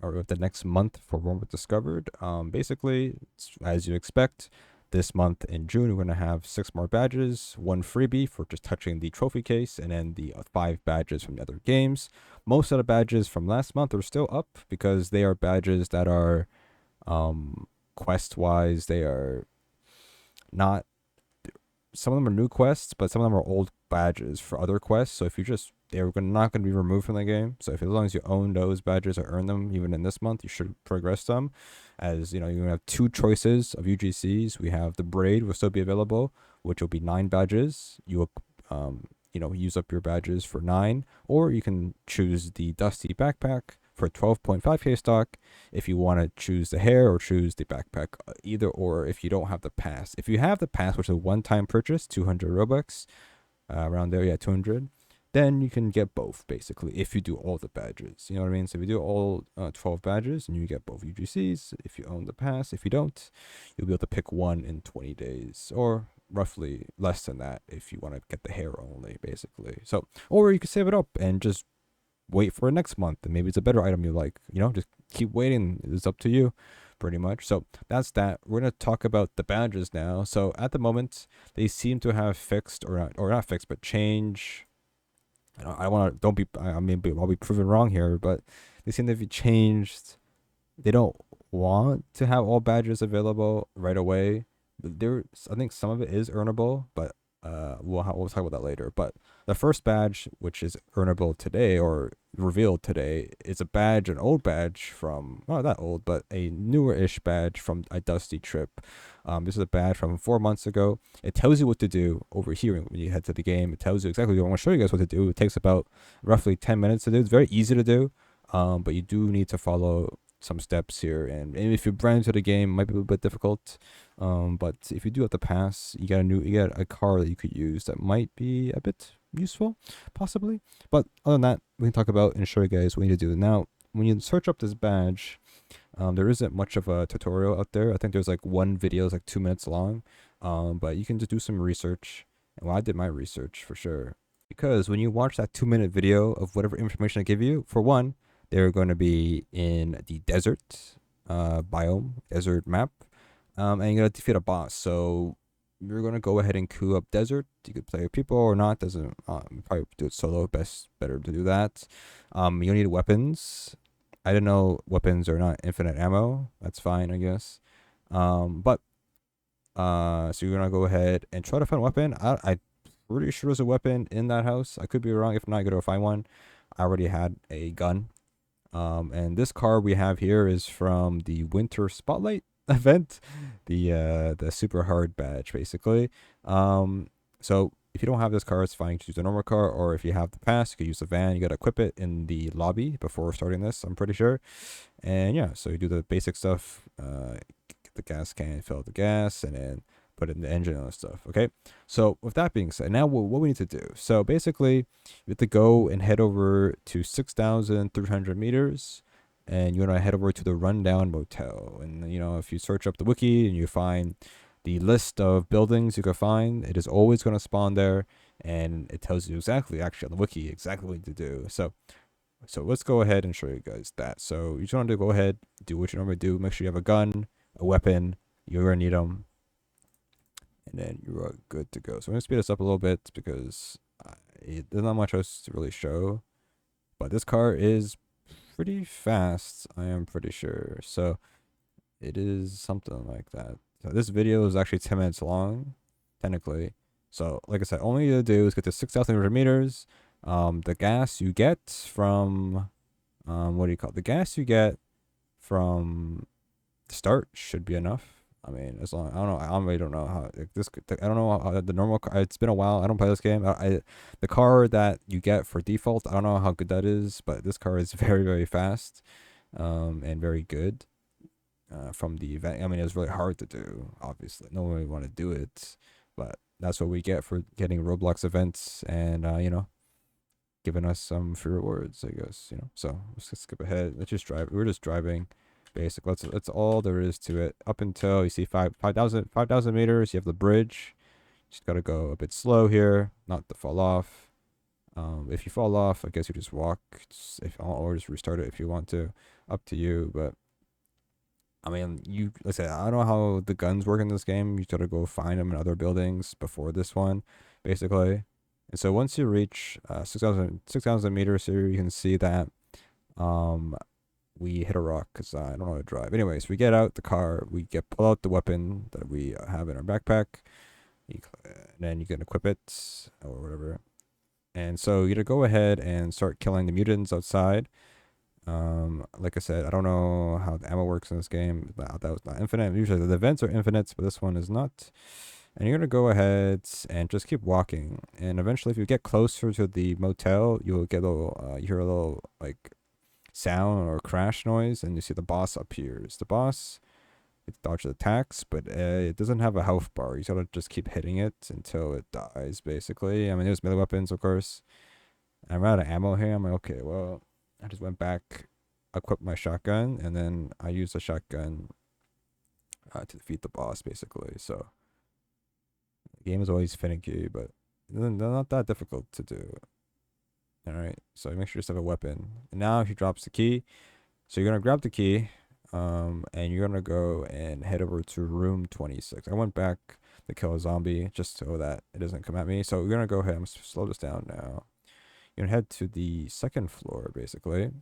or the next month for Roblox Discovered. Basically, as you expect, this month in June, we're going to have 6 more badges, 1 freebie for just touching the trophy case, and then the 5 badges from the other games. Most of the badges from last month are still up because they are badges that are quest wise, they are not, some of them are new quests, but some of them are old badges for other quests. So if you just, they're not going to be removed from the game. So if as long as you own those badges or earn them even in this month, you should progress them. As you know, you're going to have 2 choices of UGCs. We have the braid will still be available, which will be 9 badges. You will use up your badges for 9, or you can choose the dusty backpack for 12.5k stock if you want to choose the hair or choose the backpack, either or. If you don't have the pass, if you have the pass, which is a one-time purchase, 200 robux, around there, yeah, 200, then you can get both basically if you do all the badges. You know what I mean? So if you do all 12 badges, and you get both UGCs if you own the pass. If you don't, you'll be able to pick one in 20 days, or roughly less than that if you want to get the hair only, basically. So, or you can save it up and just wait for next month, and maybe it's a better item you like. Just keep waiting. It's up to you, pretty much. So that's that. We're gonna talk about the badges now. So at the moment, they seem to have fixed, or not fixed, but change. I want to, don't be, I mean, I'll be proven wrong here, but they seem to be changed. They don't want to have all badges available right away. I think some of it is earnable, but we'll talk about that later. But the first badge, which is earnable today or revealed today, is a badge, an old badge from, not that old, but a newer-ish badge from a Dusty trip. This is a badge from 4 months ago. It tells you what to do over here when you head to the game. It tells you exactly. I want to show you guys what to do. It takes about roughly 10 minutes to do. It's very easy to do, but you do need to follow some steps here, and if you're brand new to the game, it might be a little bit difficult. But if you do have the pass, you get a car that you could use that might be a bit useful, possibly. But other than that, we can talk about and show you guys what you need to do. Now, when you search up this badge, there isn't much of a tutorial out there. I think there's like one video, it's like 2 minutes long. But you can just do some research. And well, I did my research for sure. Because when you watch that 2-minute video of whatever information I give you, for one, they're going to be in the desert biome, desert map. And you're going to defeat a boss. So you're going to go ahead and queue up desert. You could play with people or not. Doesn't probably do it solo. Better to do that. You'll need weapons. I don't know, weapons are not infinite ammo. That's fine, I guess. So you're gonna go ahead and try to find a weapon. I'm pretty sure there's a weapon in that house. I could be wrong. If not, you gotta find one. I already had a gun. And this car we have here is from the Winter Spotlight event, the super hard badge, basically. So if you don't have this car, it's fine. You can use the normal car, or if you have the pass, you can use the van. You gotta equip it in the lobby before starting this, I'm pretty sure. And yeah, so you do the basic stuff. Get the gas can, fill up the gas, and then put it in the engine and stuff. Okay. So with that being said, now what we need to do. So basically, you have to go and head over to 6,300 meters. And you want to head over to the Rundown Motel. And, if you search up the wiki and you find the list of buildings you can find, it is always going to spawn there. And it tells you exactly, actually, on the wiki, exactly what you need to do. So let's go ahead and show you guys that. So you just want to go ahead, do what you normally do. Make sure you have a gun, a weapon. You're going to need them. And then you are good to go. So I'm going to speed this up a little bit because there's not much else to really show. But this car is pretty fast, I am pretty sure. So it is something like that. So this video is actually 10 minutes long, technically. So like I said, all you need to do is get to 6,300 meters. The gas you get from the gas you get from the start should be enough. I mean, as long, I don't know, I really don't know how this. I don't know how the normal. It's been a while. I don't play this game. The car that you get for default, I don't know how good that is, but this car is very, very fast, and very good. From the event, I mean, it was really hard to do. Obviously, no one would want to do it, but that's what we get for getting Roblox events, and giving us some free rewards, I guess. So let's just skip ahead. Let's just drive. We're just driving. Basic. That's all there is to it. Up until you see 5,000 meters, you have the bridge. Just gotta go a bit slow here, not to fall off. If you fall off, I guess you just walk, or just restart it if you want to. Up to you. But I mean, let's say I don't know how the guns work in this game. You gotta go find them in other buildings before this one, basically. And so once you reach 6,000 meters here, you can see that um we hit a rock because I don't know how to drive. Anyways, we get out the car, pull out the weapon that we have in our backpack, and then you can equip it or whatever. And so you gotta go ahead and start killing the mutants outside. Like I said, I don't know how the ammo works in this game. That was not infinite. Usually the events are infinite, but this one is not. And you're gonna go ahead and just keep walking. And eventually, if you get closer to the motel, you'll get a little, you hear a little like sound or crash noise, and you see the boss appears. The boss, it dodges attacks, but it doesn't have a health bar. You gotta just keep hitting it until it dies, basically. I mean, there's melee weapons, of course. I'm out of ammo here. I'm like, okay, well, I just went back, equipped my shotgun, and then I used the shotgun to defeat the boss, basically. So the game is always finicky, but they're not that difficult to do. All right, so make sure you just have a weapon. And now he drops the key. So you're gonna grab the key, and you're gonna go and head over to room 26. I went back to kill a zombie just so that it doesn't come at me. So we're gonna go ahead. I'm gonna slow this down now. You're gonna head to the second floor, basically,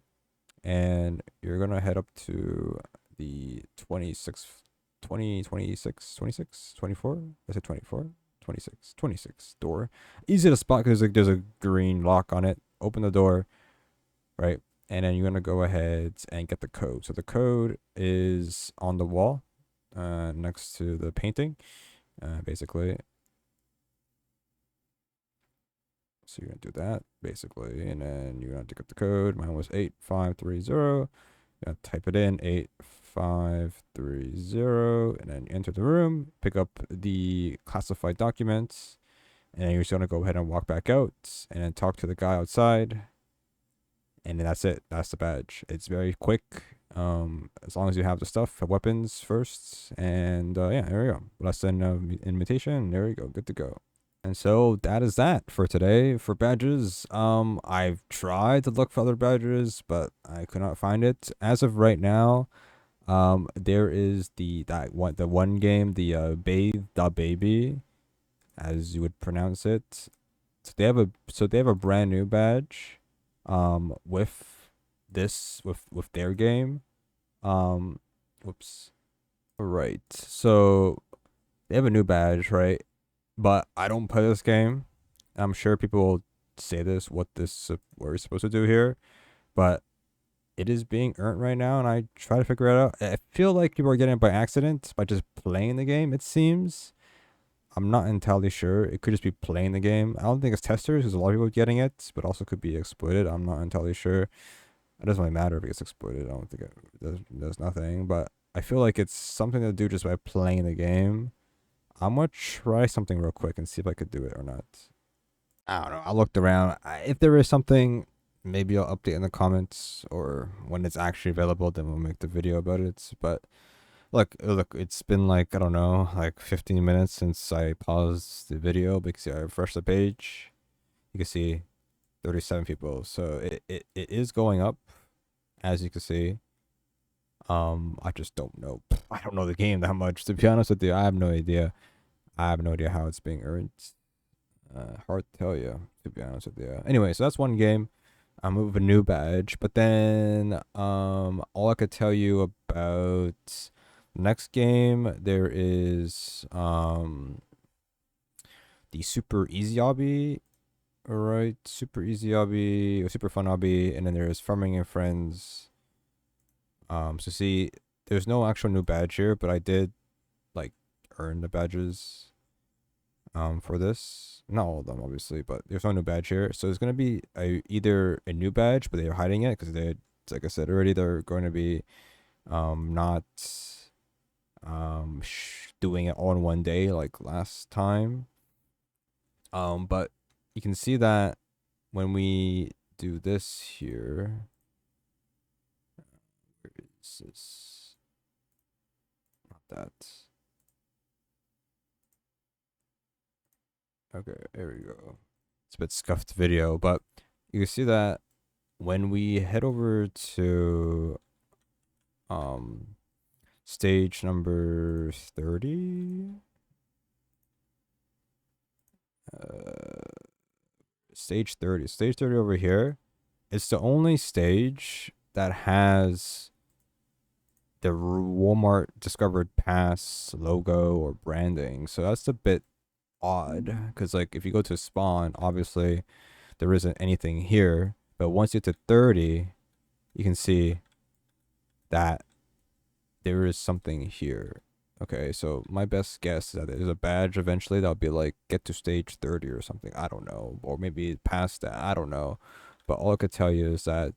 and you're gonna head up to the 26th, 20, 26, 26, 24. I said 24, 26, 26 door. Easy to spot because there's a green lock on it. Open the door, right? And then you're gonna go ahead and get the code. So the code is on the wall, next to the painting, basically. So you're gonna do that basically, and then you're gonna get the code. Mine was 8530. You're gonna type it in 8530, and then enter the room. Pick up the classified documents, and then you're just gonna go ahead and walk back out, and then talk to the guy outside. And then that's it. That's the badge. It's very quick. As long as you have the stuff, weapons first, and yeah, there we go. Lesson of invitation. There we go. Good to go. And so that is that for today for badges. I've tried to look for other badges, but I could not find it as of right now. There is the one game, the Bathe da Baby, as you would pronounce it. So they have a brand new badge, with with their game. Whoops. Right. So they have a new badge, right? But I don't play this game. I'm sure people will say what we're supposed to do here, but it is being earned right now, and I try to figure it out. I feel like people are getting it by accident by just playing the game. It seems. I'm not entirely sure. It could just be playing the game. I don't think it's testers, because a lot of people are getting it, but also could be exploited. I'm not entirely sure. It doesn't really matter if it gets exploited. I don't think it does nothing. But I feel like it's something to do just by playing the game. I'm gonna try something real quick and see if I could do it or not. I don't know. I looked around. If there is something, maybe I'll update in the comments, or when it's actually available, then we'll make the video about it. But look, it's been like, I don't know, like 15 minutes since I paused the video because I refreshed the page. You can see 37 people. So it is going up, as you can see. I just don't know. I don't know the game that much, to be honest with you. I have no idea. I have no idea how it's being earned. Hard to tell you, to be honest with you. Anyway, so that's one game. I'm with a new badge, but then all I could tell you about next game, there is the Super Easy Obby. Alright, Super Easy Obby, or Super Fun Obby, and then there's Farming and Friends. So see, there's no actual new badge here, but I did like earn the badges for this. Not all of them, obviously, but there's no new badge here. So there's gonna be either a new badge, but they're hiding it because they, like I said already, they're going to be not doing it all in one day like last time. But you can see that when we do this here, where is this? Not that. Okay, there we go. it's a bit scuffed video, but you can see that when we head over to stage number 30, stage 30 over here, it's the only stage that has the Walmart Discovered Pass logo or branding. So that's a bit odd, because like if you go to spawn, obviously there isn't anything here, but once you get to 30, you can see that there is something here. Okay, so my best guess is that there's a badge eventually that'll be like get to stage 30 or something. I don't know. Or maybe past that. I don't know. But all I could tell you is that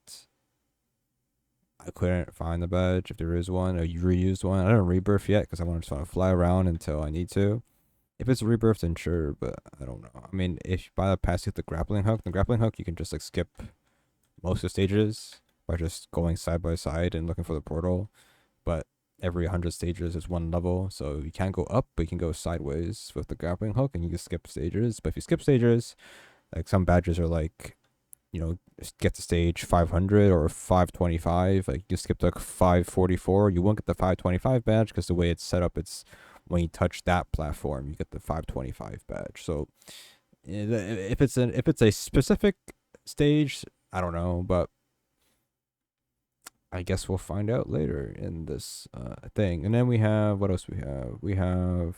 I couldn't find the badge if there is one. A reused one. I don't rebirth yet because I want to fly around until I need to. If it's a rebirth, then sure, but I don't know. I mean, if you buy the pass, you get the grappling hook, you can just like skip most of the stages by just going side by side and looking for the portal. But every 100 stages is one level, so you can't go up, but you can go sideways with the grappling hook, and you can skip stages. But if you skip stages, like some badges are like, you know, get to stage 500 or 525. Like you skip like 544, you won't get the 525 badge because the way it's set up, it's when you touch that platform, you get the 525 badge. So if it's a specific stage, I don't know, but I guess we'll find out later in this thing. And then we have, what else we have? We have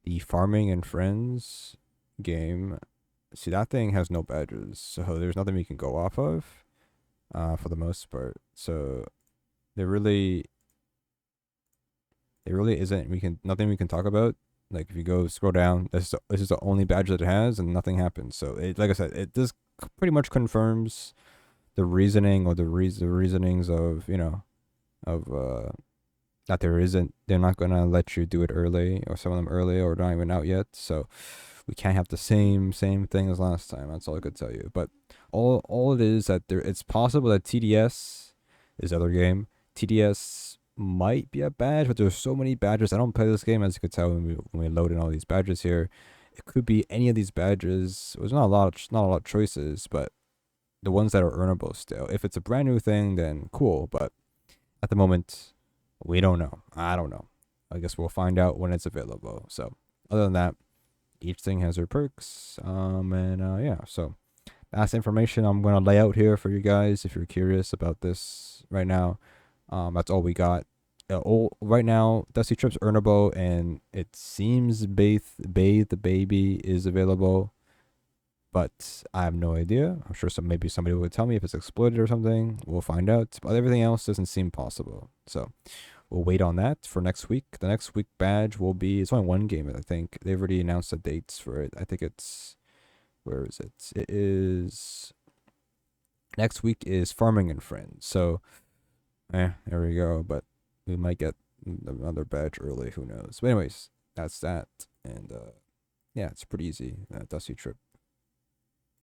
the Farming and Friends game. See, that thing has no badges, so there's nothing we can go off of for the most part. So there really isn't nothing we can talk about. Like if you go scroll down, this is the only badge that it has, and nothing happens. So it, like I said, it just pretty much confirms the reasoning or the reasonings of, you know, of that they're not gonna let you do it early, or some of them early, or not even out yet. So we can't have the same thing as last time. That's all I could tell you. But all it is that it's possible that TDS is the other game. TDS might be a badge, but there's so many badges. I don't play this game, as you could tell when we load in all these badges here. It could be any of these badges. There's not a lot of choices, but the ones that are earnable still. If it's a brand new thing, then cool. But at the moment, we don't know. I don't know. I guess we'll find out when it's available. So other than that, each thing has their perks. Yeah. So that's information I'm gonna lay out here for you guys if you're curious about this right now. That's all we got. Right now, Dusty Trip's earnable, and it seems Bathe da Baby is available, but I have no idea. I'm sure maybe somebody will tell me if it's exploited or something. We'll find out. But everything else doesn't seem possible. So we'll wait on that for next week. The next week badge will be, it's only one game, I think. They've already announced the dates for it. I think it's, where is it? It is, next week is Farming and Friends. So, there we go. But we might get another badge early. Who knows? But anyways, that's that. And yeah, it's pretty easy. Dusty Trip.